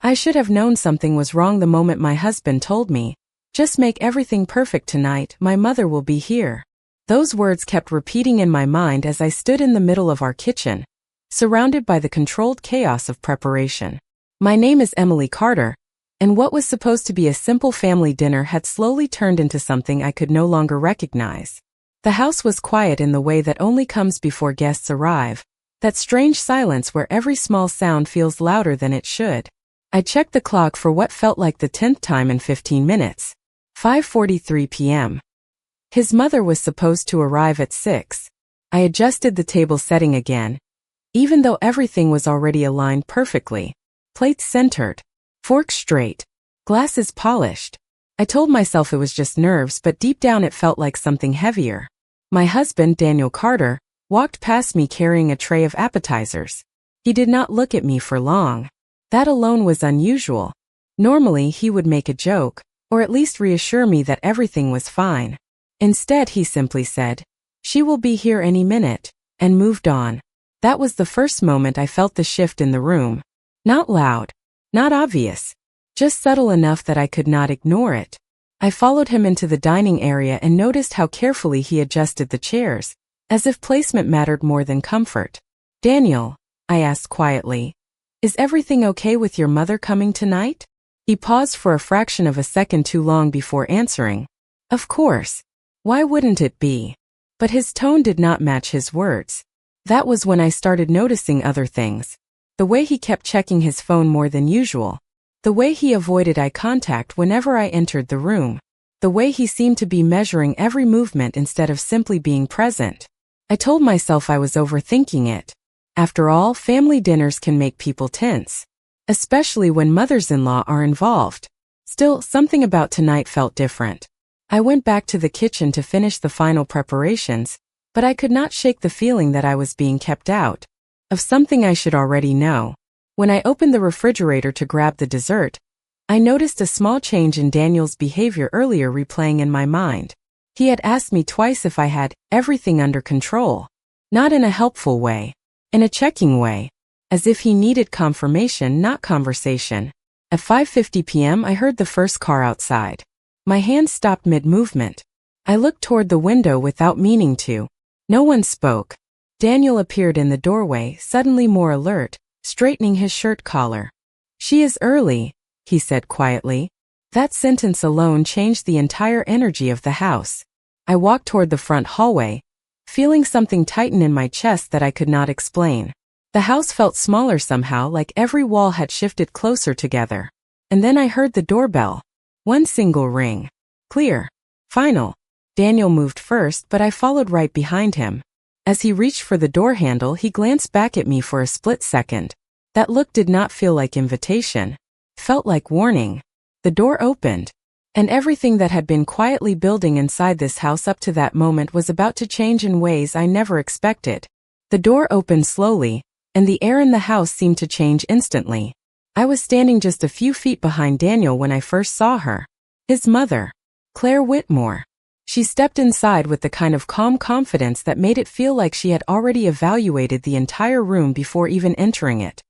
I should have known something was wrong the moment my husband told me, "Just make everything perfect tonight, my mother will be here." Those words kept repeating in my mind as I stood in the middle of our kitchen, surrounded by the controlled chaos of preparation. My name is Emily Carter, and what was supposed to be a simple family dinner had slowly turned into something I could no longer recognize. The house was quiet in the way that only comes before guests arrive, that strange silence where every small sound feels louder than it should. I checked the clock for what felt like the 10th time in 15 minutes. 5:43 p.m. His mother was supposed to arrive at 6. I adjusted the table setting again, even though everything was already aligned perfectly. Plates centered, forks straight, glasses polished. I told myself it was just nerves, but deep down it felt like something heavier. My husband, Daniel Carter, walked past me carrying a tray of appetizers. He did not look at me for long. That alone was unusual. Normally he would make a joke, or at least reassure me that everything was fine. Instead he simply said, "She will be here any minute," and moved on. That was the first moment I felt the shift in the room. Not loud, not obvious, just subtle enough that I could not ignore it. I followed him into the dining area and noticed how carefully he adjusted the chairs, as if placement mattered more than comfort. "Daniel," I asked quietly, "is everything okay with your mother coming tonight?" He paused for a fraction of a second too long before answering. "Of course. Why wouldn't it be?" But his tone did not match his words. That was when I started noticing other things. The way he kept checking his phone more than usual. The way he avoided eye contact whenever I entered the room. The way he seemed to be measuring every movement instead of simply being present. I told myself I was overthinking it. After all, family dinners can make people tense, especially when mothers-in-law are involved. Still, something about tonight felt different. I went back to the kitchen to finish the final preparations, but I could not shake the feeling that I was being kept out of something I should already know. When I opened the refrigerator to grab the dessert, I noticed a small change in Daniel's behavior earlier replaying in my mind. He had asked me twice if I had everything under control. Not in a helpful way. In a checking way. As if he needed confirmation, not conversation. At 5:50 p.m. I heard the first car outside. My hand stopped mid-movement. I looked toward the window without meaning to. No one spoke. Daniel appeared in the doorway, suddenly more alert, straightening his shirt collar. "She is early," he said quietly. That sentence alone changed the entire energy of the house. I walked toward the front hallway, feeling something tighten in my chest that I could not explain. The house felt smaller somehow, like every wall had shifted closer together. And then I heard the doorbell. One single ring. Clear. Final. Daniel moved first, but I followed right behind him. As he reached for the door handle, he glanced back at me for a split second. That look did not feel like invitation. Felt like warning. The door opened. And everything that had been quietly building inside this house up to that moment was about to change in ways I never expected. The door opened slowly, and the air in the house seemed to change instantly. I was standing just a few feet behind Daniel when I first saw her. His mother, Claire Whitmore. She stepped inside with the kind of calm confidence that made it feel like she had already evaluated the entire room before even entering it.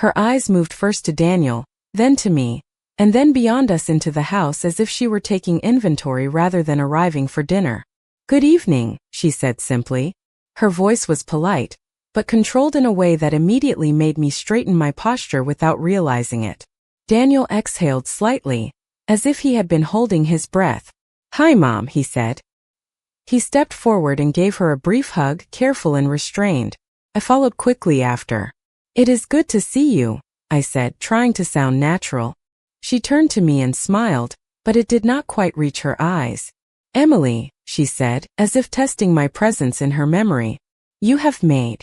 Her eyes moved first to Daniel, then to me, and then beyond us into the house as if she were taking inventory rather than arriving for dinner. "Good evening," she said simply. Her voice was polite, but controlled in a way that immediately made me straighten my posture without realizing it. Daniel exhaled slightly, as if he had been holding his breath. "Hi, Mom," he said. He stepped forward and gave her a brief hug, careful and restrained. I followed quickly after. "It is good to see you," I said, trying to sound natural. She turned to me and smiled, but it did not quite reach her eyes. "Emily," she said, as if testing my presence in her memory. "You have made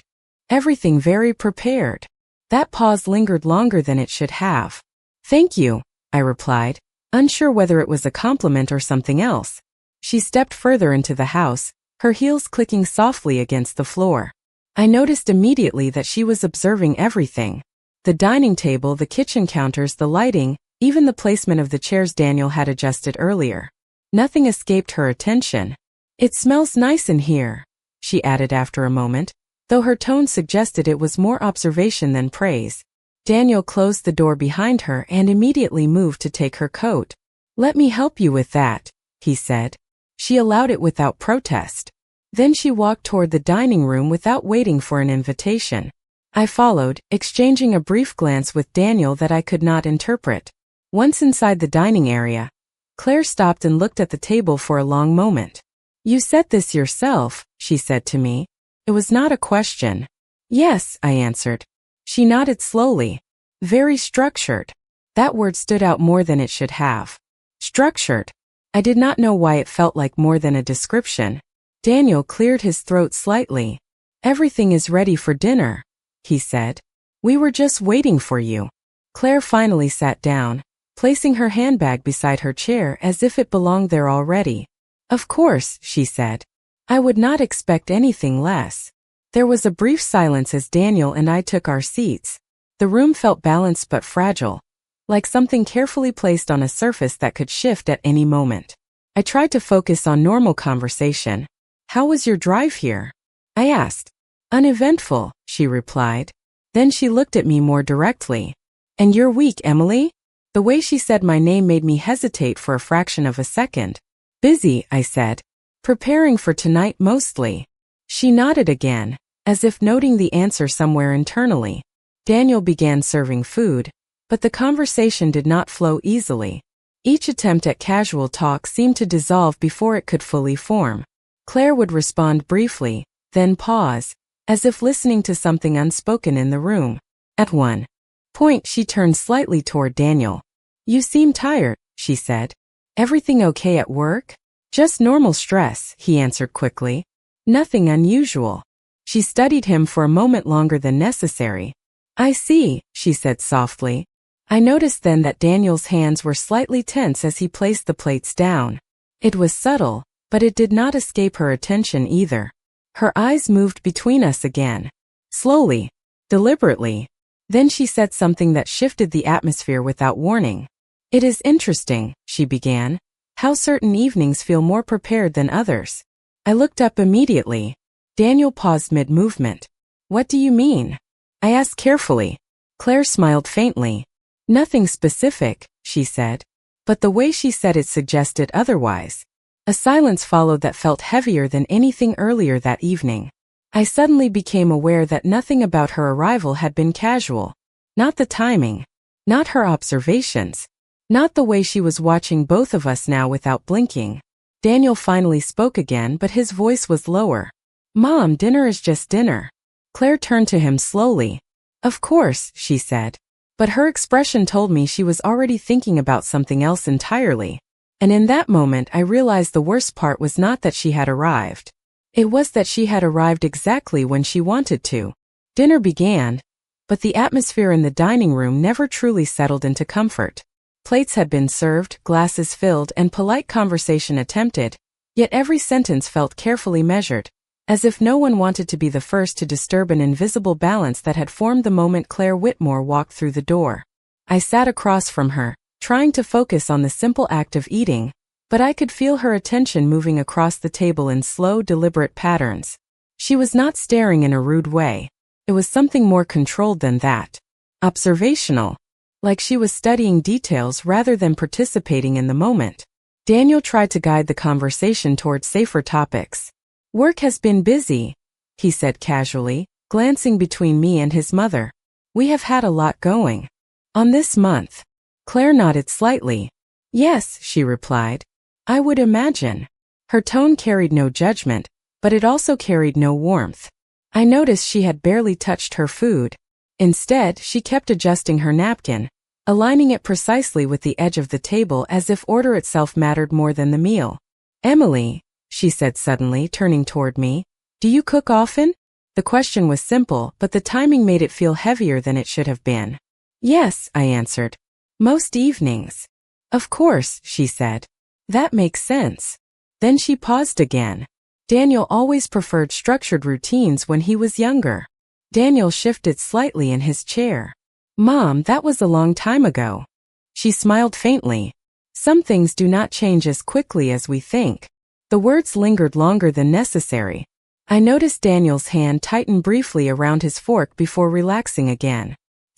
everything very prepared." That pause lingered longer than it should have. "Thank you," I replied, unsure whether it was a compliment or something else. She stepped further into the house, her heels clicking softly against the floor. I noticed immediately that she was observing everything. The dining table, the kitchen counters, the lighting, even the placement of the chairs Daniel had adjusted earlier. Nothing escaped her attention. "It smells nice in here," she added after a moment, though her tone suggested it was more observation than praise. Daniel closed the door behind her and immediately moved to take her coat. "Let me help you with that," he said. She allowed it without protest. Then she walked toward the dining room without waiting for an invitation. I followed, exchanging a brief glance with Daniel that I could not interpret. Once inside the dining area, Claire stopped and looked at the table for a long moment. "You set this yourself," she said to me. It was not a question. "Yes," I answered. She nodded slowly. "Very structured." That word stood out more than it should have. Structured. I did not know why it felt like more than a description. Daniel cleared his throat slightly. "Everything is ready for dinner," he said. "We were just waiting for you." Claire finally sat down, placing her handbag beside her chair as if it belonged there already. "Of course," she said. "I would not expect anything less." There was a brief silence as Daniel and I took our seats. The room felt balanced but fragile, like something carefully placed on a surface that could shift at any moment. I tried to focus on normal conversation. "How was your drive here?" I asked. "Uneventful," she replied. Then she looked at me more directly. "And your week, Emily?" The way she said my name made me hesitate for a fraction of a second. "Busy," I said. "Preparing for tonight mostly." She nodded again, as if noting the answer somewhere internally. Daniel began serving food, but the conversation did not flow easily. Each attempt at casual talk seemed to dissolve before it could fully form. Claire would respond briefly, then pause, as if listening to something unspoken in the room. At one point she turned slightly toward Daniel. "You seem tired," she said. "Everything okay at work?" "Just normal stress," he answered quickly. "Nothing unusual." She studied him for a moment longer than necessary. "I see," she said softly. I noticed then that Daniel's hands were slightly tense as he placed the plates down. It was subtle, but it did not escape her attention either. Her eyes moved between us again. Slowly, deliberately. Then she said something that shifted the atmosphere without warning. "It is interesting," she began, "how certain evenings feel more prepared than others." I looked up immediately. Daniel paused mid-movement. "What do you mean?" I asked carefully. Claire smiled faintly. "Nothing specific," she said. But the way she said it suggested otherwise. A silence followed that felt heavier than anything earlier that evening. I suddenly became aware that nothing about her arrival had been casual. Not the timing. Not her observations. Not the way she was watching both of us now without blinking. Daniel finally spoke again, but his voice was lower. "Mom, dinner is just dinner." Claire turned to him slowly. "Of course," she said. But her expression told me she was already thinking about something else entirely. And in that moment I realized the worst part was not that she had arrived. It was that she had arrived exactly when she wanted to. Dinner began, but the atmosphere in the dining room never truly settled into comfort. Plates had been served, glasses filled, and polite conversation attempted, yet every sentence felt carefully measured, as if no one wanted to be the first to disturb an invisible balance that had formed the moment Claire Whitmore walked through the door. I sat across from her, trying to focus on the simple act of eating, but I could feel her attention moving across the table in slow, deliberate patterns. She was not staring in a rude way. It was something more controlled than that. Observational. Like she was studying details rather than participating in the moment. Daniel tried to guide the conversation toward safer topics. "Work has been busy," he said casually, glancing between me and his mother. "We have had a lot going on this month." Claire nodded slightly. "Yes," she replied. "I would imagine." Her tone carried no judgment, but it also carried no warmth. I noticed she had barely touched her food. Instead, she kept adjusting her napkin, aligning it precisely with the edge of the table as if order itself mattered more than the meal. "Emily," she said suddenly, turning toward me, "do you cook often?" The question was simple, but the timing made it feel heavier than it should have been. "Yes," I answered. "Most evenings." "Of course," she said. "That makes sense." Then she paused again. Daniel always preferred structured routines when he was younger. Daniel shifted slightly in his chair. "Mom, that was a long time ago." She smiled faintly. "Some things do not change as quickly as we think." The words lingered longer than necessary. I noticed Daniel's hand tighten briefly around his fork before relaxing again.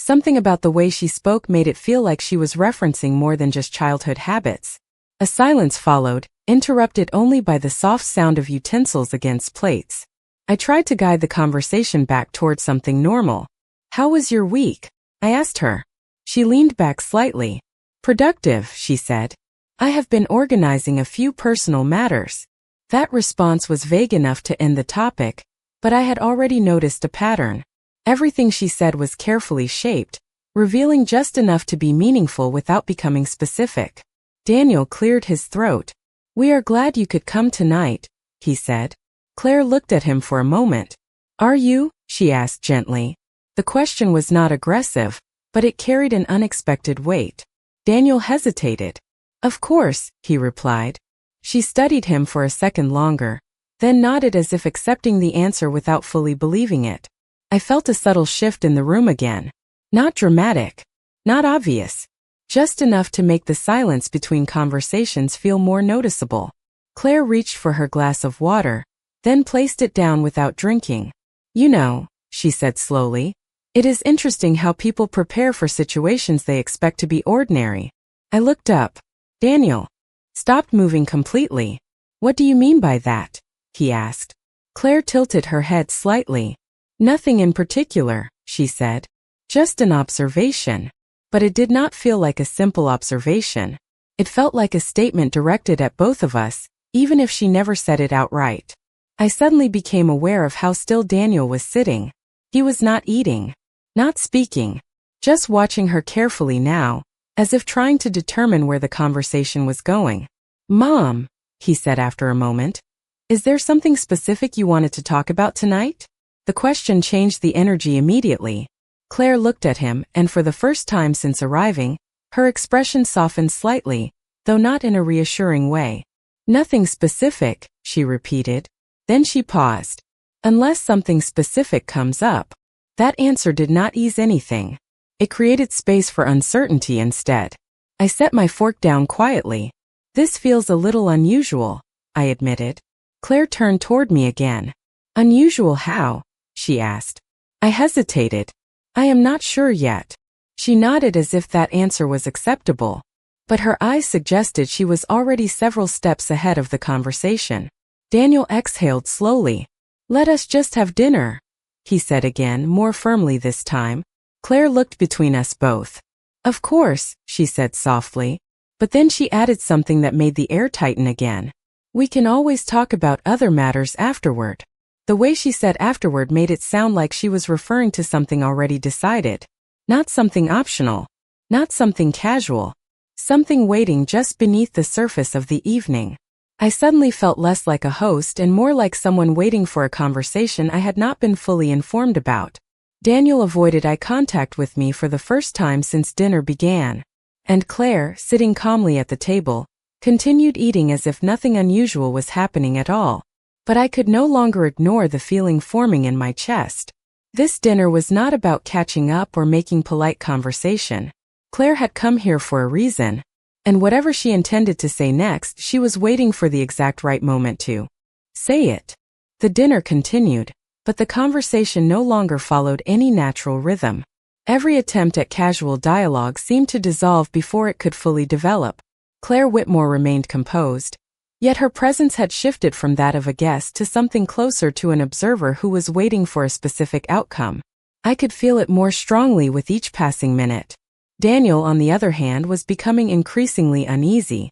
Something about the way she spoke made it feel like she was referencing more than just childhood habits. A silence followed, interrupted only by the soft sound of utensils against plates. I tried to guide the conversation back toward something normal. "How was your week?" I asked her. She leaned back slightly. "Productive," she said. "I have been organizing a few personal matters." That response was vague enough to end the topic, but I had already noticed a pattern. Everything she said was carefully shaped, revealing just enough to be meaningful without becoming specific. Daniel cleared his throat. "We are glad you could come tonight," he said. Claire looked at him for a moment. "Are you?" she asked gently. The question was not aggressive, but it carried an unexpected weight. Daniel hesitated. "Of course," he replied. She studied him for a second longer, then nodded as if accepting the answer without fully believing it. I felt a subtle shift in the room again. Not dramatic, not obvious, just enough to make the silence between conversations feel more noticeable. Claire reached for her glass of water, then placed it down without drinking. "You know," she said slowly, "it is interesting how people prepare for situations they expect to be ordinary." I looked up. Daniel stopped moving completely. "What do you mean by that?" he asked. Claire tilted her head slightly. "Nothing in particular," she said. "Just an observation." But it did not feel like a simple observation. It felt like a statement directed at both of us, even if she never said it outright. I suddenly became aware of how still Daniel was sitting. He was not eating, not speaking, just watching her carefully now, as if trying to determine where the conversation was going. "Mom," he said after a moment, "is there something specific you wanted to talk about tonight?" The question changed the energy immediately. Claire looked at him, and for the first time since arriving, her expression softened slightly, though not in a reassuring way. "Nothing specific," she repeated. Then she paused. "Unless something specific comes up." That answer did not ease anything. It created space for uncertainty instead. I set my fork down quietly. "This feels a little unusual," I admitted. Claire turned toward me again. "Unusual how?" she asked. I hesitated. "I am not sure yet." She nodded as if that answer was acceptable, but her eyes suggested she was already several steps ahead of the conversation. Daniel exhaled slowly. "Let us just have dinner," he said again, more firmly this time. Claire looked between us both. "Of course," she said softly, but then she added something that made the air tighten again. "We can always talk about other matters afterward." The way she said afterward made it sound like she was referring to something already decided. Not something optional, not something casual, something waiting just beneath the surface of the evening. I suddenly felt less like a host and more like someone waiting for a conversation I had not been fully informed about. Daniel avoided eye contact with me for the first time since dinner began, and Claire, sitting calmly at the table, continued eating as if nothing unusual was happening at all. But I could no longer ignore the feeling forming in my chest. This dinner was not about catching up or making polite conversation. Claire had come here for a reason, and whatever she intended to say next, she was waiting for the exact right moment to say it. The dinner continued, but the conversation no longer followed any natural rhythm. Every attempt at casual dialogue seemed to dissolve before it could fully develop. Claire Whitmore remained composed, yet her presence had shifted from that of a guest to something closer to an observer who was waiting for a specific outcome. I could feel it more strongly with each passing minute. Daniel, on the other hand, was becoming increasingly uneasy.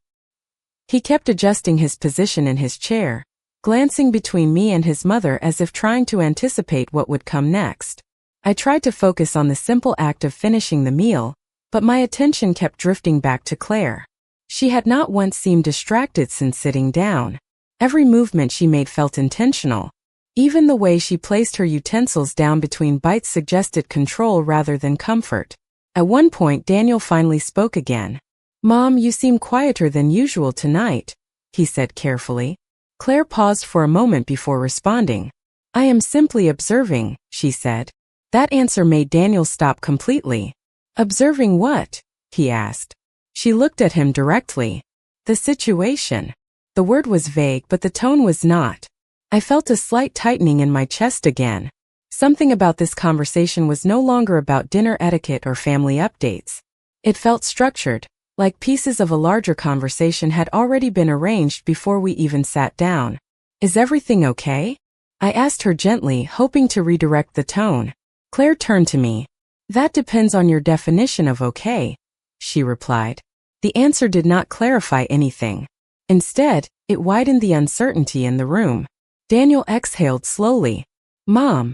He kept adjusting his position in his chair, glancing between me and his mother as if trying to anticipate what would come next. I tried to focus on the simple act of finishing the meal, but my attention kept drifting back to Claire. She had not once seemed distracted since sitting down. Every movement she made felt intentional. Even the way she placed her utensils down between bites suggested control rather than comfort. At one point, Daniel finally spoke again. "Mom, you seem quieter than usual tonight," he said carefully. Claire paused for a moment before responding. "I am simply observing," she said. That answer made Daniel stop completely. "Observing what?" he asked. She looked at him directly. "The situation." The word was vague, but the tone was not. I felt a slight tightening in my chest again. Something about this conversation was no longer about dinner etiquette or family updates. It felt structured, like pieces of a larger conversation had already been arranged before we even sat down. "Is everything okay?" I asked her gently, hoping to redirect the tone. Claire turned to me. "That depends on your definition of okay," she replied. The answer did not clarify anything. Instead, it widened the uncertainty in the room. Daniel exhaled slowly. "Mom,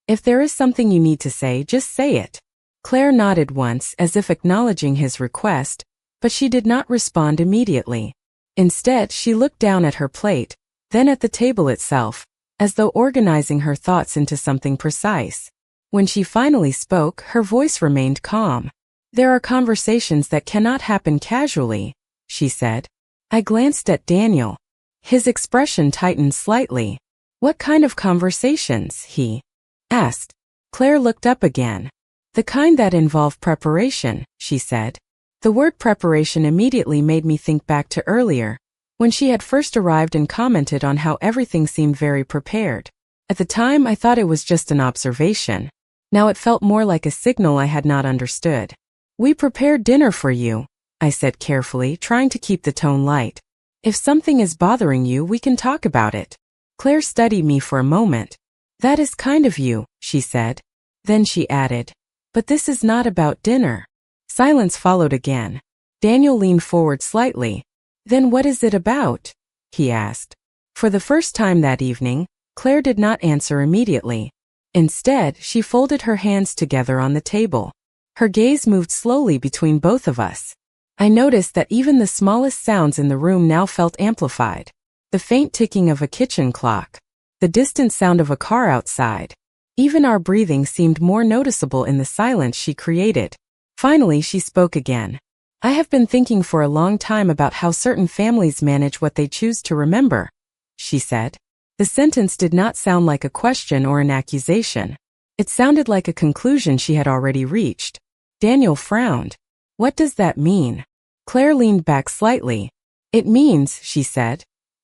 if there is something you need to say, just say it." Claire nodded once as if acknowledging his request, but she did not respond immediately. Instead, she looked down at her plate, then at the table itself, as though organizing her thoughts into something precise. When she finally spoke, her voice remained calm. "There are conversations that cannot happen casually," she said. I glanced at Daniel. His expression tightened slightly. "What kind of conversations?" he asked. Claire looked up again. "The kind that involve preparation," she said. The word preparation immediately made me think back to earlier, when she had first arrived and commented on how everything seemed very prepared. At the time, I thought it was just an observation. Now it felt more like a signal I had not understood. "We prepared dinner for you," I said carefully, trying to keep the tone light. "If something is bothering you, we can talk about it." Claire studied me for a moment. "That is kind of you," she said. Then she added, "But this is not about dinner." Silence followed again. Daniel leaned forward slightly. "Then what is it about?" he asked. For the first time that evening, Claire did not answer immediately. Instead, she folded her hands together on the table. Her gaze moved slowly between both of us. I noticed that even the smallest sounds in the room now felt amplified. The faint ticking of a kitchen clock. The distant sound of a car outside. Even our breathing seemed more noticeable in the silence she created. Finally, she spoke again. "I have been thinking for a long time about how certain families manage what they choose to remember," she said. The sentence did not sound like a question or an accusation. It sounded like a conclusion she had already reached. Daniel frowned. "What does that mean?" Claire leaned back slightly. "It means," she said,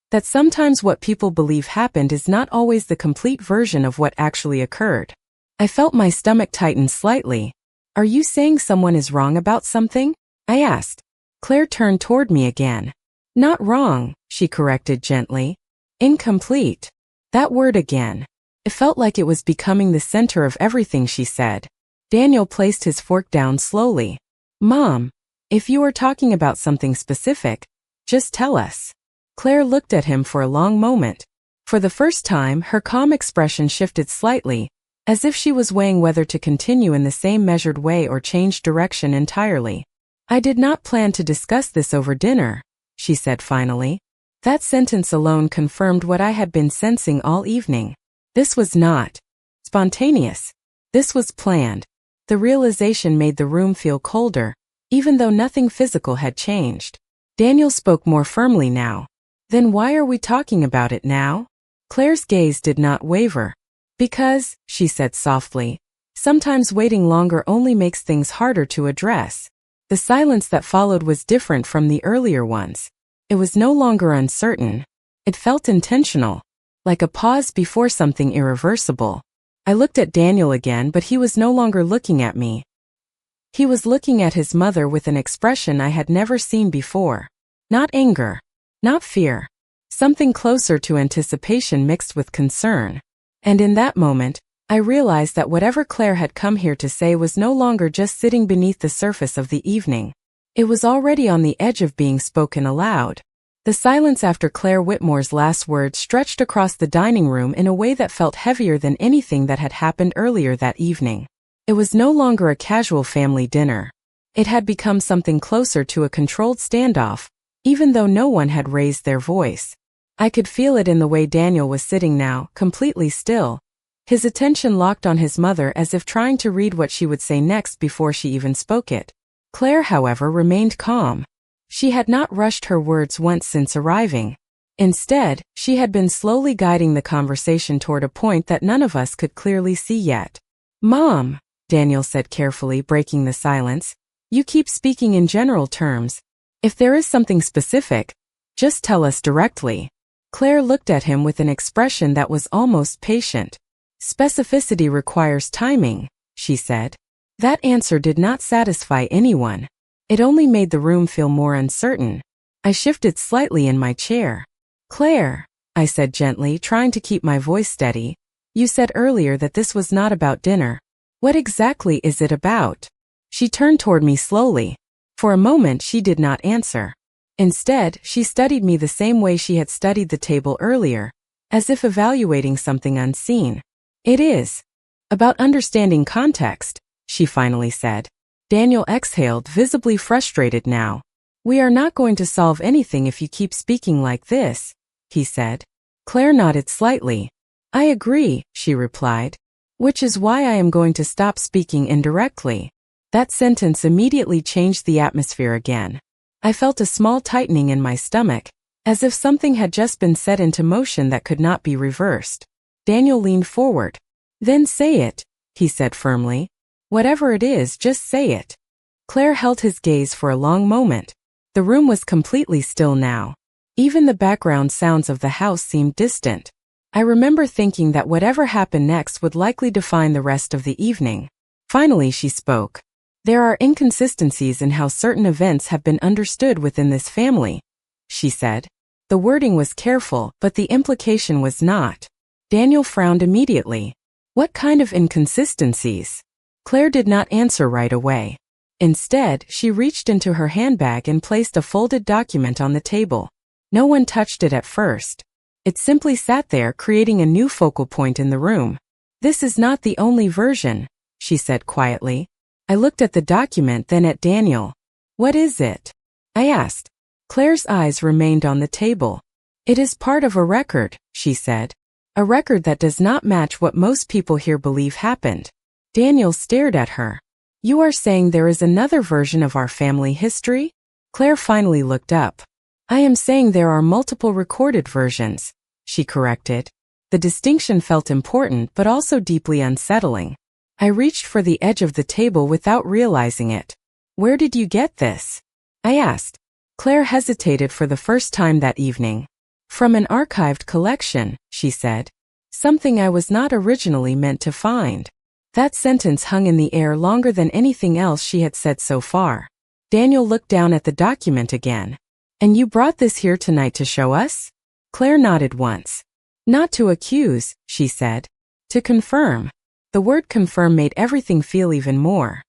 "that sometimes what people believe happened is not always the complete version of what actually occurred." I felt my stomach tighten slightly. "Are you saying someone is wrong about something?" I asked. Claire turned toward me again. "Not wrong," she corrected gently. "Incomplete." That word again. It felt like it was becoming the center of everything she said. Daniel placed his fork down slowly. "Mom, if you are talking about something specific, just tell us." Claire looked at him for a long moment. For the first time, her calm expression shifted slightly, as if she was weighing whether to continue in the same measured way or change direction entirely. "I did not plan to discuss this over dinner," she said finally. That sentence alone confirmed what I had been sensing all evening. This was not spontaneous. This was planned. The realization made the room feel colder, even though nothing physical had changed. Daniel spoke more firmly now. "Then why are we talking about it now?" Claire's gaze did not waver. "Because," she said softly, "sometimes waiting longer only makes things harder to address." The silence that followed was different from the earlier ones. It was no longer uncertain. It felt intentional, like a pause before something irreversible. I looked at Daniel again, but he was no longer looking at me. He was looking at his mother with an expression I had never seen before. Not anger, not fear. Something closer to anticipation mixed with concern. And in that moment, I realized that whatever Claire had come here to say was no longer just sitting beneath the surface of the evening. It was already on the edge of being spoken aloud. The silence after Claire Whitmore's last words stretched across the dining room in a way that felt heavier than anything that had happened earlier that evening. It was no longer a casual family dinner. It had become something closer to a controlled standoff, even though no one had raised their voice. I could feel it in the way Daniel was sitting now, completely still, his attention locked on his mother as if trying to read what she would say next before she even spoke it. Claire, however, remained calm. She had not rushed her words once since arriving. Instead, she had been slowly guiding the conversation toward a point that none of us could clearly see yet. "Mom," Daniel said carefully, breaking the silence, "you keep speaking in general terms. If there is something specific, just tell us directly." Claire looked at him with an expression that was almost patient. Specificity requires timing, she said. That answer did not satisfy anyone. It only made the room feel more uncertain. I shifted slightly in my chair. Claire, I said gently, trying to keep my voice steady, you said earlier that this was not about dinner. What exactly is it about? She turned toward me slowly. For a moment she did not answer. Instead, she studied me the same way she had studied the table earlier, as if evaluating something unseen. It is about understanding context, she finally said. Daniel exhaled, visibly frustrated now. We are not going to solve anything if you keep speaking like this, he said. Claire nodded slightly. I agree, she replied. Which is why I am going to stop speaking indirectly. That sentence immediately changed the atmosphere again. I felt a small tightening in my stomach, as if something had just been set into motion that could not be reversed. Daniel leaned forward. Then say it, he said firmly. Whatever it is, just say it. Claire held his gaze for a long moment. The room was completely still now. Even the background sounds of the house seemed distant. I remember thinking that whatever happened next would likely define the rest of the evening. Finally she spoke. There are inconsistencies in how certain events have been understood within this family, she said. The wording was careful, but the implication was not. Daniel frowned immediately. What kind of inconsistencies? Claire did not answer right away. Instead, she reached into her handbag and placed a folded document on the table. No one touched it at first. It simply sat there, creating a new focal point in the room. This is not the only version, she said quietly. I looked at the document, then at Daniel. What is it? I asked. Claire's eyes remained on the table. It is part of a record, she said. A record that does not match what most people here believe happened. Daniel stared at her. You are saying there is another version of our family history? Claire finally looked up. I am saying there are multiple recorded versions, she corrected. The distinction felt important but also deeply unsettling. I reached for the edge of the table without realizing it. Where did you get this? I asked. Claire hesitated for the first time that evening. From an archived collection, she said. Something I was not originally meant to find. That sentence hung in the air longer than anything else she had said so far. Daniel looked down at the document again. And you brought this here tonight to show us? Claire nodded once. Not to accuse, she said. To confirm. The word confirm made everything feel even more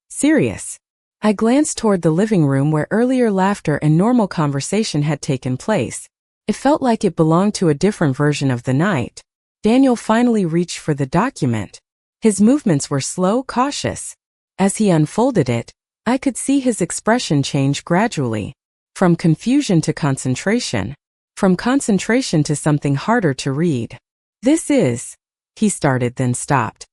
serious. I glanced toward the living room where earlier laughter and normal conversation had taken place. It felt like it belonged to a different version of the night. Daniel finally reached for the document. His movements were slow, cautious. As he unfolded it, I could see his expression change gradually. From confusion to concentration. From concentration to something harder to read. This is, he started then stopped.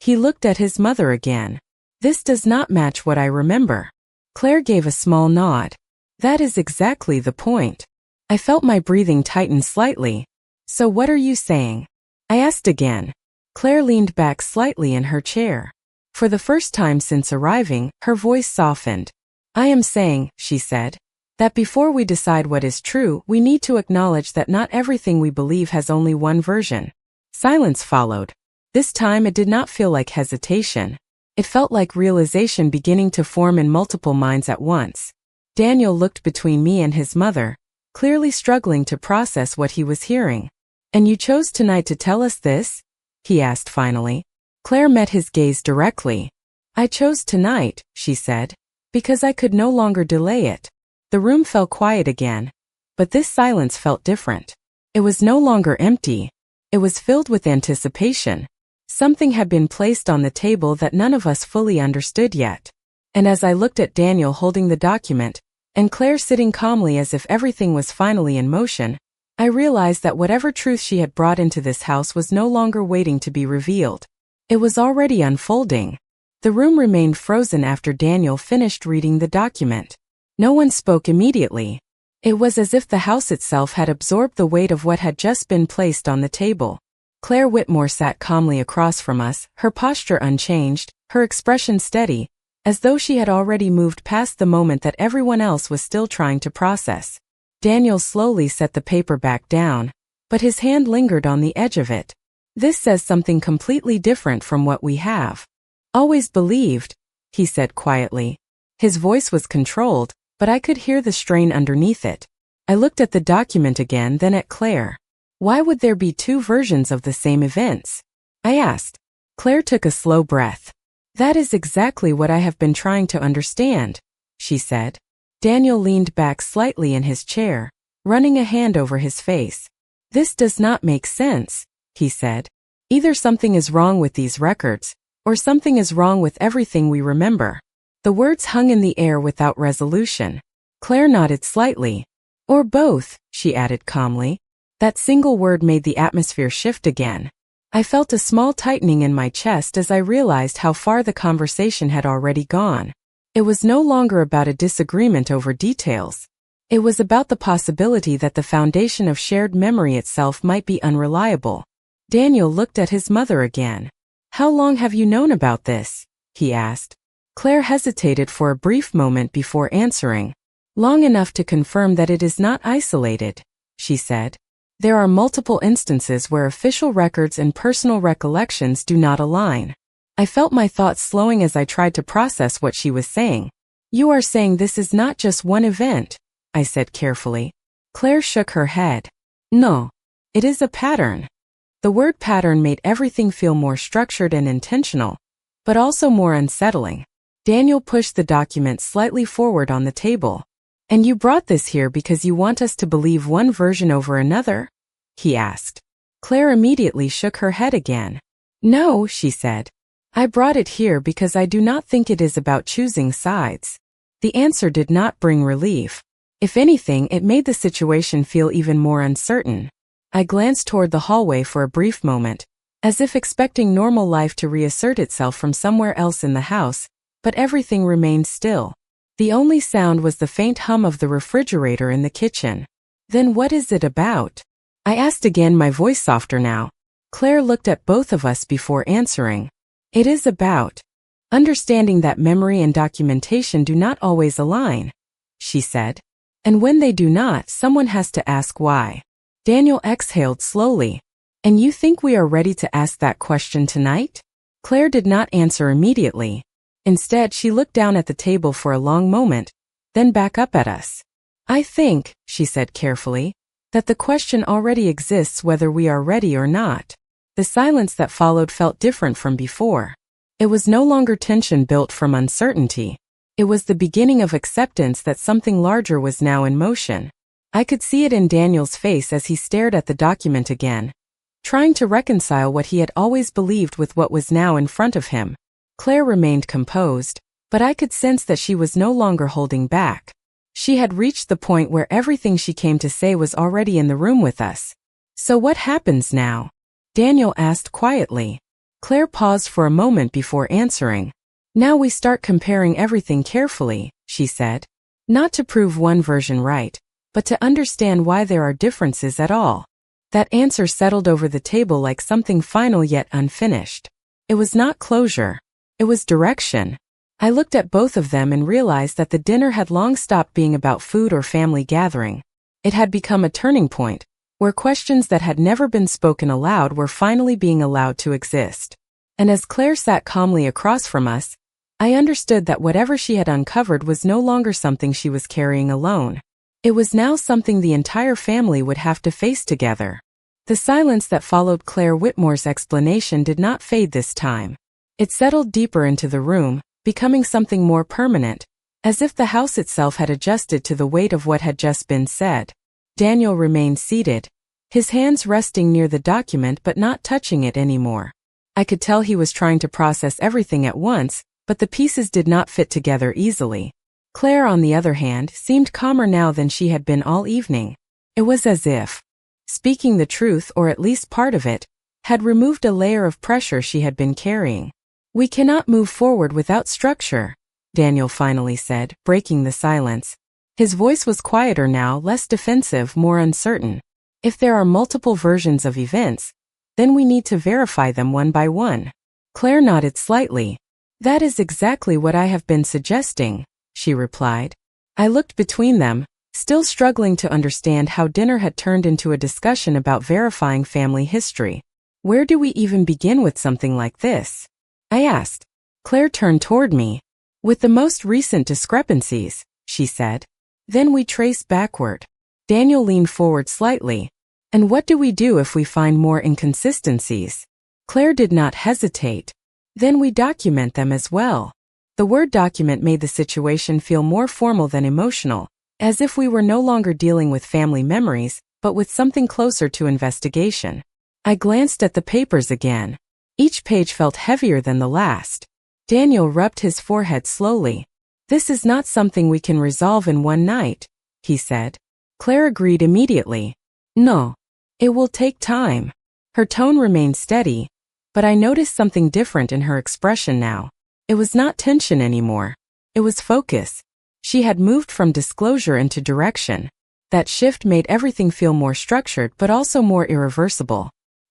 He looked at his mother again. This does not match what I remember. Claire gave a small nod. That is exactly the point. I felt my breathing tighten slightly. So what are you saying? I asked again. Claire leaned back slightly in her chair. For the first time since arriving, her voice softened. I am saying, she said, that before we decide what is true, we need to acknowledge that not everything we believe has only one version. Silence followed. This time it did not feel like hesitation. It felt like realization beginning to form in multiple minds at once. Daniel looked between me and his mother, clearly struggling to process what he was hearing. And you chose tonight to tell us this? He asked finally. Claire met his gaze directly. I chose tonight, she said, because I could no longer delay it. The room fell quiet again, but this silence felt different. It was no longer empty. It was filled with anticipation. Something had been placed on the table that none of us fully understood yet. And as I looked at Daniel holding the document, and Claire sitting calmly as if everything was finally in motion, I realized that whatever truth she had brought into this house was no longer waiting to be revealed. It was already unfolding. The room remained frozen after Daniel finished reading the document. No one spoke immediately. It was as if the house itself had absorbed the weight of what had just been placed on the table. Claire Whitmore sat calmly across from us, her posture unchanged, her expression steady, as though she had already moved past the moment that everyone else was still trying to process. Daniel slowly set the paper back down, but his hand lingered on the edge of it. This says something completely different from what we have always believed, he said quietly. His voice was controlled, but I could hear the strain underneath it. I looked at the document again, then at Claire. Why would there be two versions of the same events? I asked. Claire took a slow breath. That is exactly what I have been trying to understand, she said. Daniel leaned back slightly in his chair, running a hand over his face. This does not make sense, he said. Either something is wrong with these records, or something is wrong with everything we remember. The words hung in the air without resolution. Claire nodded slightly. Or both, she added calmly. That single word made the atmosphere shift again. I felt a small tightening in my chest as I realized how far the conversation had already gone. It was no longer about a disagreement over details. It was about the possibility that the foundation of shared memory itself might be unreliable. Daniel looked at his mother again. How long have you known about this? He asked. Claire hesitated for a brief moment before answering. Long enough to confirm that it is not isolated, she said. There are multiple instances where official records and personal recollections do not align. I felt my thoughts slowing as I tried to process what she was saying. You are saying this is not just one event, I said carefully. Claire shook her head. No, it is a pattern. The word pattern made everything feel more structured and intentional, but also more unsettling. Daniel pushed the document slightly forward on the table. And you brought this here because you want us to believe one version over another? He asked. Claire immediately shook her head again. No, she said. I brought it here because I do not think it is about choosing sides. The answer did not bring relief. If anything, it made the situation feel even more uncertain. I glanced toward the hallway for a brief moment, as if expecting normal life to reassert itself from somewhere else in the house, but everything remained still. The only sound was the faint hum of the refrigerator in the kitchen. Then what is it about? I asked again, my voice softer now. Claire looked at both of us before answering. It is about understanding that memory and documentation do not always align, she said. And when they do not, someone has to ask why. Daniel exhaled slowly. And you think we are ready to ask that question tonight? Claire did not answer immediately. Instead, she looked down at the table for a long moment, then back up at us. I think, she said carefully, that the question already exists whether we are ready or not. The silence that followed felt different from before. It was no longer tension built from uncertainty. It was the beginning of acceptance that something larger was now in motion. I could see it in Daniel's face as he stared at the document again, trying to reconcile what he had always believed with what was now in front of him. Claire remained composed, but I could sense that she was no longer holding back. She had reached the point where everything she came to say was already in the room with us. So what happens now? Daniel asked quietly. Claire paused for a moment before answering. Now we start comparing everything carefully, she said. Not to prove one version right, but to understand why there are differences at all. That answer settled over the table like something final yet unfinished. It was not closure. It was direction. I looked at both of them and realized that the dinner had long stopped being about food or family gathering. It had become a turning point, where questions that had never been spoken aloud were finally being allowed to exist. And as Claire sat calmly across from us, I understood that whatever she had uncovered was no longer something she was carrying alone. It was now something the entire family would have to face together. The silence that followed Claire Whitmore's explanation did not fade this time. It settled deeper into the room, becoming something more permanent, as if the house itself had adjusted to the weight of what had just been said. Daniel remained seated, his hands resting near the document but not touching it anymore. I could tell he was trying to process everything at once, but the pieces did not fit together easily. Claire, on the other hand, seemed calmer now than she had been all evening. It was as if speaking the truth, or at least part of it, had removed a layer of pressure she had been carrying. We cannot move forward without structure, Daniel finally said, breaking the silence. His voice was quieter now, less defensive, more uncertain. If there are multiple versions of events, then we need to verify them one by one. Claire nodded slightly. That is exactly what I have been suggesting, she replied. I looked between them, still struggling to understand how dinner had turned into a discussion about verifying family history. Where do we even begin with something like this? I asked. Claire turned toward me. With the most recent discrepancies, she said. Then we trace backward. Daniel leaned forward slightly. And what do we do if we find more inconsistencies? Claire did not hesitate. Then we document them as well. The word document made the situation feel more formal than emotional, as if we were no longer dealing with family memories, but with something closer to investigation. I glanced at the papers again. Each page felt heavier than the last. Daniel rubbed his forehead slowly. This is not something we can resolve in one night, he said. Claire agreed immediately. No. It will take time. Her tone remained steady, but I noticed something different in her expression now. It was not tension anymore. It was focus. She had moved from disclosure into direction. That shift made everything feel more structured but also more irreversible.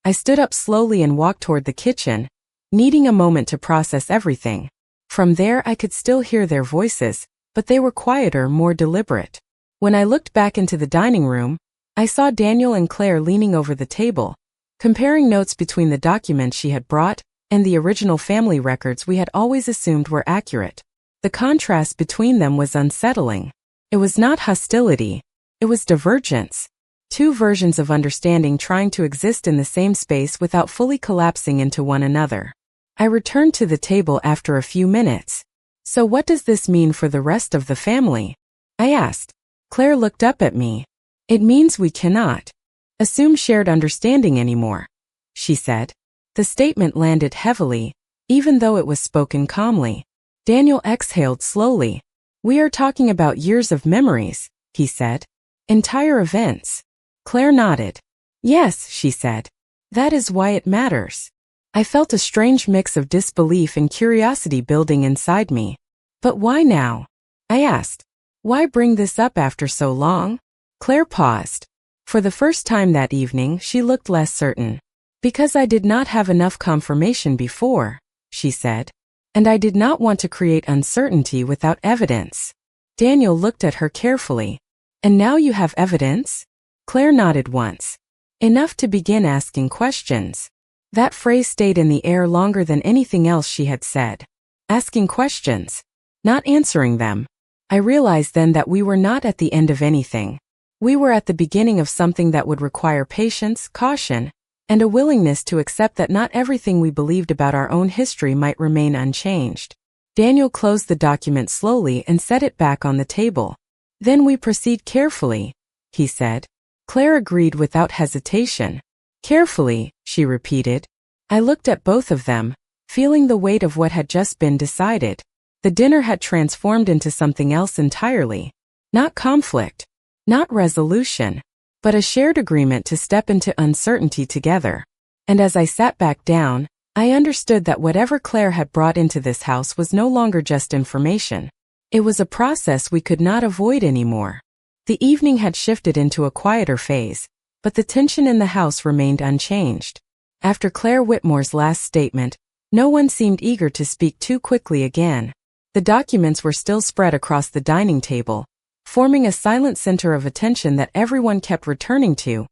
I stood up slowly and walked toward the kitchen, needing a moment to process everything. From there I could still hear their voices, but they were quieter, more deliberate. When I looked back into the dining room, I saw Daniel and Claire leaning over the table, comparing notes between the documents she had brought and the original family records we had always assumed were accurate. The contrast between them was unsettling. It was not hostility. It was divergence. Two versions of understanding trying to exist in the same space without fully collapsing into one another. I returned to the table after a few minutes. So what does this mean for the rest of the family? I asked. Claire looked up at me. It means we cannot assume shared understanding anymore, she said. The statement landed heavily, even though it was spoken calmly. Daniel exhaled slowly. We are talking about years of memories, he said. Entire events. Claire nodded. Yes, she said. That is why it matters. I felt a strange mix of disbelief and curiosity building inside me. But why now? I asked. Why bring this up after so long? Claire paused. For the first time that evening, she looked less certain. Because I did not have enough confirmation before, she said. And I did not want to create uncertainty without evidence. Daniel looked at her carefully. And now you have evidence? Claire nodded once. Enough to begin asking questions. That phrase stayed in the air longer than anything else she had said. Asking questions. Not answering them. I realized then that we were not at the end of anything. We were at the beginning of something that would require patience, caution, and a willingness to accept that not everything we believed about our own history might remain unchanged. Daniel closed the document slowly and set it back on the table. Then we proceed carefully, he said. Claire agreed without hesitation. Carefully, she repeated. I looked at both of them, feeling the weight of what had just been decided. The dinner had transformed into something else entirely. Not conflict, not resolution, but a shared agreement to step into uncertainty together. And as I sat back down, I understood that whatever Claire had brought into this house was no longer just information. It was a process we could not avoid anymore. The evening had shifted into a quieter phase, but the tension in the house remained unchanged. After Claire Whitmore's last statement, no one seemed eager to speak too quickly again. The documents were still spread across the dining table, forming a silent center of attention that everyone kept returning to,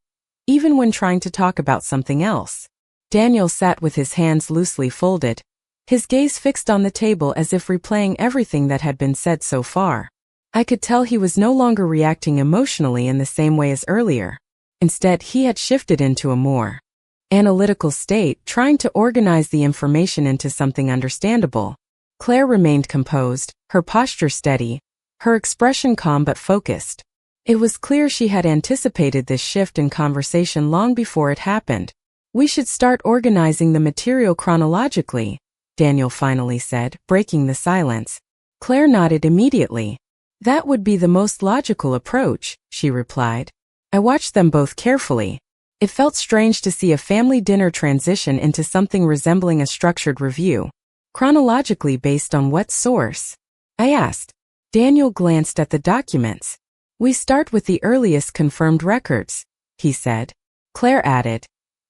even when trying to talk about something else. Daniel sat with his hands loosely folded, his gaze fixed on the table as if replaying everything that had been said so far. I could tell he was no longer reacting emotionally in the same way as earlier. Instead, he had shifted into a more analytical state, trying to organize the information into something understandable. Claire remained composed, her posture steady, her expression calm but focused. It was clear she had anticipated this shift in conversation long before it happened. We should start organizing the material chronologically, Daniel finally said, breaking the silence. Claire nodded immediately. That would be the most logical approach, she replied. I watched them both carefully. It felt strange to see a family dinner transition into something resembling a structured review. Chronologically based on what source? I asked. Daniel glanced at the documents. We start with the earliest confirmed records, he said. Claire added.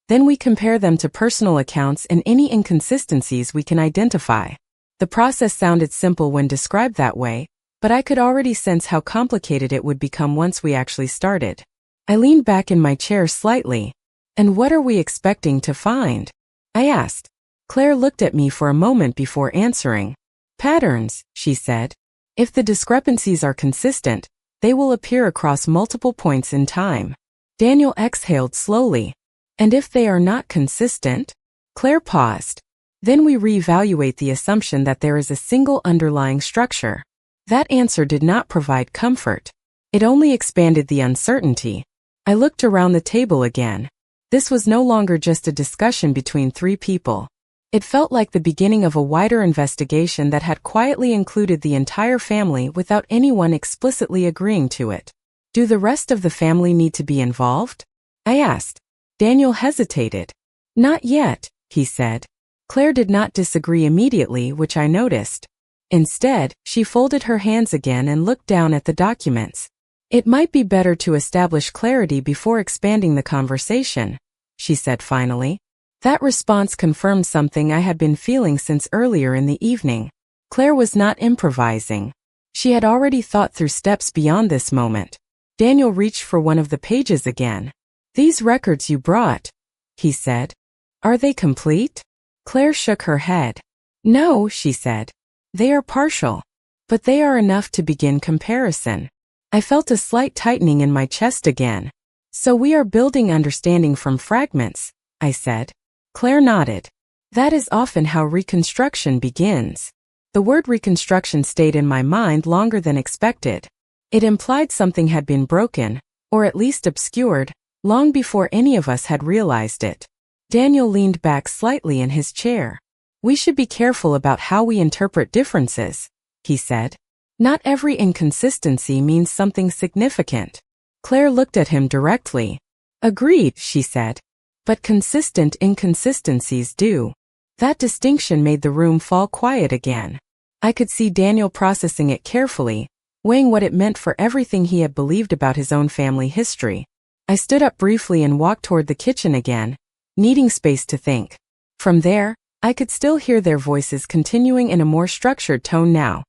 Then we compare them to personal accounts and any inconsistencies we can identify. The process sounded simple when described that way, but I could already sense how complicated it would become once we actually started. I leaned back in my chair slightly. And what are we expecting to find? I asked. Claire looked at me for a moment before answering. Patterns, she said. If the discrepancies are consistent, they will appear across multiple points in time. Daniel exhaled slowly. And if they are not consistent? Claire paused. Then we reevaluate the assumption that there is a single underlying structure. That answer did not provide comfort. It only expanded the uncertainty. I looked around the table again. This was no longer just a discussion between three people. It felt like the beginning of a wider investigation that had quietly included the entire family without anyone explicitly agreeing to it. Do the rest of the family need to be involved? I asked. Daniel hesitated. Not yet, he said. Claire did not disagree immediately, which I noticed. Instead, she folded her hands again and looked down at the documents. It might be better to establish clarity before expanding the conversation, she said finally. That response confirmed something I had been feeling since earlier in the evening. Claire was not improvising. She had already thought through steps beyond this moment. Daniel reached for one of the pages again. These records you brought, he said. Are they complete? Claire shook her head. No, she said. They are partial. But they are enough to begin comparison. I felt a slight tightening in my chest again. So we are building understanding from fragments, I said. Claire nodded. That is often how reconstruction begins. The word reconstruction stayed in my mind longer than expected. It implied something had been broken, or at least obscured, long before any of us had realized it. Daniel leaned back slightly in his chair. We should be careful about how we interpret differences, he said. Not every inconsistency means something significant. Claire looked at him directly. Agreed, she said. But consistent inconsistencies do. That distinction made the room fall quiet again. I could see Daniel processing it carefully, weighing what it meant for everything he had believed about his own family history. I stood up briefly and walked toward the kitchen again, needing space to think. From there, I could still hear their voices continuing in a more structured tone now,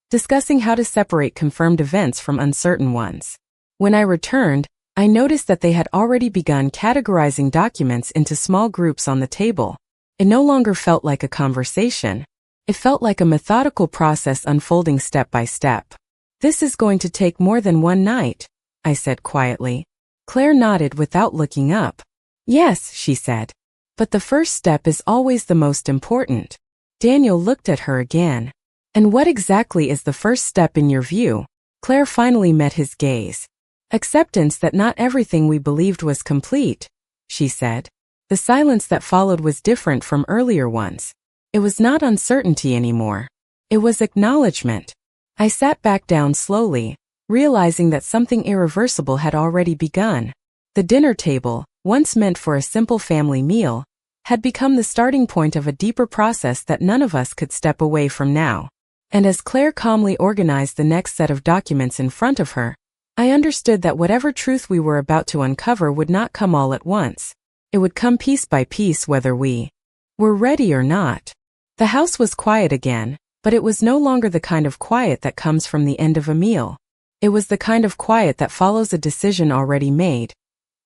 discussing how to separate confirmed events from uncertain ones. When I returned, I noticed that they had already begun categorizing documents into small groups on the table. It no longer felt like a conversation. It felt like a methodical process unfolding step by step. This is going to take more than one night, I said quietly. Claire nodded without looking up. Yes, she said. But the first step is always the most important. Daniel looked at her again. And what exactly is the first step in your view? Claire finally met his gaze. Acceptance that not everything we believed was complete, she said. The silence that followed was different from earlier ones. It was not uncertainty anymore. It was acknowledgement. I sat back down slowly, realizing that something irreversible had already begun. The dinner table, once meant for a simple family meal, had become the starting point of a deeper process that none of us could step away from now. And as Claire calmly organized the next set of documents in front of her, I understood that whatever truth we were about to uncover would not come all at once. It would come piece by piece whether we were ready or not. The house was quiet again, but it was no longer the kind of quiet that comes from the end of a meal. It was the kind of quiet that follows a decision already made,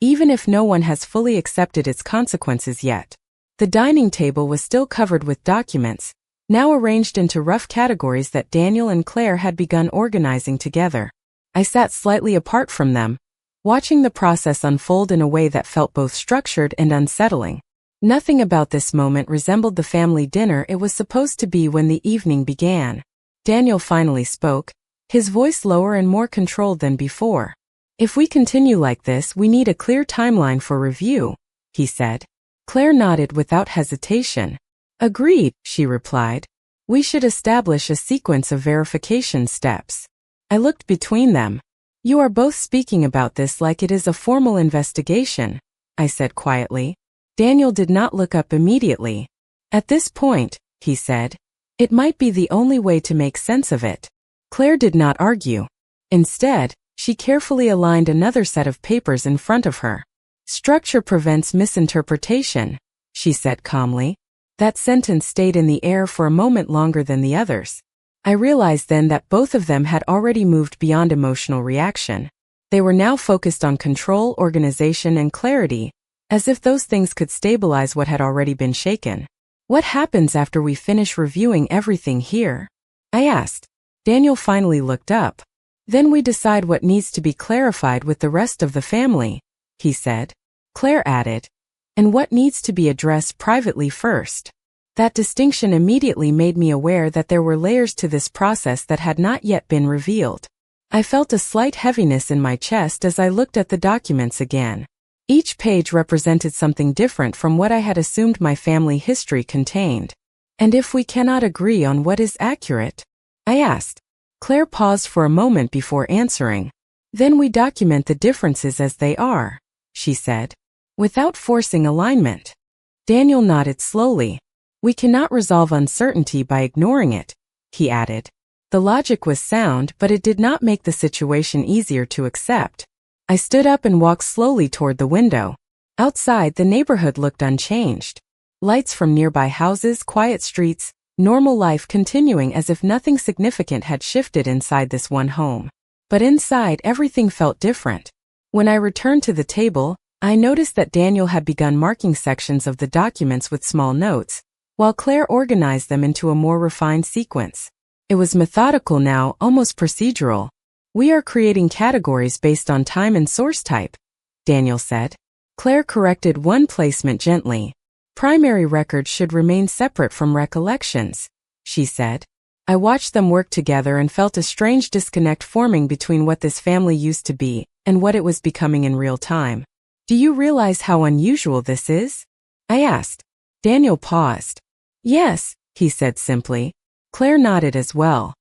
even if no one has fully accepted its consequences yet. The dining table was still covered with documents, now arranged into rough categories that Daniel and Claire had begun organizing together. I sat slightly apart from them, watching the process unfold in a way that felt both structured and unsettling. Nothing about this moment resembled the family dinner it was supposed to be when the evening began. Daniel finally spoke, his voice lower and more controlled than before. If we continue like this, we need a clear timeline for review, he said. Claire nodded without hesitation. Agreed, she replied. We should establish a sequence of verification steps. I looked between them. You are both speaking about this like it is a formal investigation, I said quietly. Daniel did not look up immediately. At this point, he said, it might be the only way to make sense of it. Claire did not argue. Instead, she carefully aligned another set of papers in front of her. Structure prevents misinterpretation, she said calmly. That sentence stayed in the air for a moment longer than the others. I realized then that both of them had already moved beyond emotional reaction. They were now focused on control, organization, and clarity, as if those things could stabilize what had already been shaken. What happens after we finish reviewing everything here? I asked. Daniel finally looked up. Then we decide what needs to be clarified with the rest of the family, he said. Claire added, and what needs to be addressed privately first. That distinction immediately made me aware that there were layers to this process that had not yet been revealed. I felt a slight heaviness in my chest as I looked at the documents again. Each page represented something different from what I had assumed my family history contained. And if we cannot agree on what is accurate? I asked. Claire paused for a moment before answering. Then we document the differences as they are, she said, without forcing alignment. Daniel nodded slowly. We cannot resolve uncertainty by ignoring it, he added. The logic was sound, but it did not make the situation easier to accept. I stood up and walked slowly toward the window. Outside, the neighborhood looked unchanged. Lights from nearby houses, quiet streets, normal life continuing as if nothing significant had shifted inside this one home. But inside, everything felt different. When I returned to the table, I noticed that Daniel had begun marking sections of the documents with small notes, while Claire organized them into a more refined sequence. It was methodical now, almost procedural. We are creating categories based on time and source type, Daniel said. Claire corrected one placement gently. Primary records should remain separate from recollections, she said. I watched them work together and felt a strange disconnect forming between what this family used to be and what it was becoming in real time. Do you realize how unusual this is? I asked. Daniel paused. Yes, he said simply. Claire nodded as well.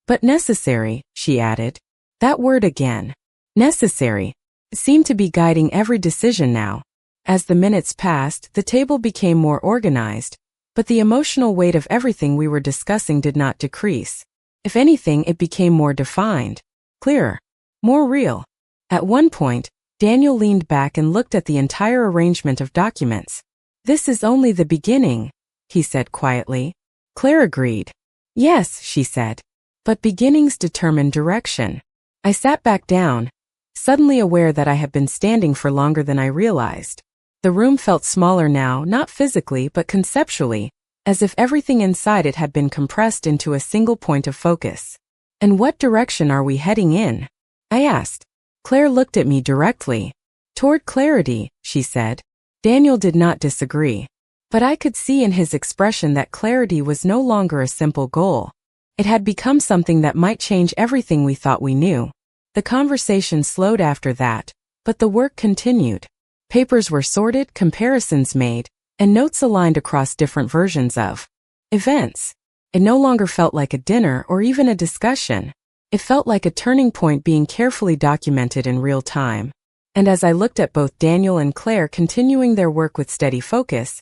But necessary, she added. That word again. Necessary. Seemed to be guiding every decision now. As the minutes passed, the table became more organized, but the emotional weight of everything we were discussing did not decrease. If anything, it became more defined, clearer, more real. At one point, Daniel leaned back and looked at the entire arrangement of documents. This is only the beginning, he said quietly. Claire agreed. Yes, she said. But beginnings determine direction. I sat back down, suddenly aware that I had been standing for longer than I realized. The room felt smaller now, not physically but conceptually, as if everything inside it had been compressed into a single point of focus. And what direction are we heading in? I asked. Claire looked at me directly. Toward clarity, she said. Daniel did not disagree. But I could see in his expression that clarity was no longer a simple goal. It had become something that might change everything we thought we knew. The conversation slowed after that, but the work continued. Papers were sorted, comparisons made, and notes aligned across different versions of events. It no longer felt like a dinner or even a discussion. It felt like a turning point being carefully documented in real time. And as I looked at both Daniel and Claire continuing their work with steady focus,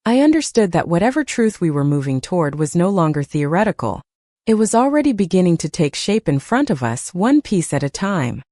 I understood that whatever truth we were moving toward was no longer theoretical. It was already beginning to take shape in front of us, one piece at a time.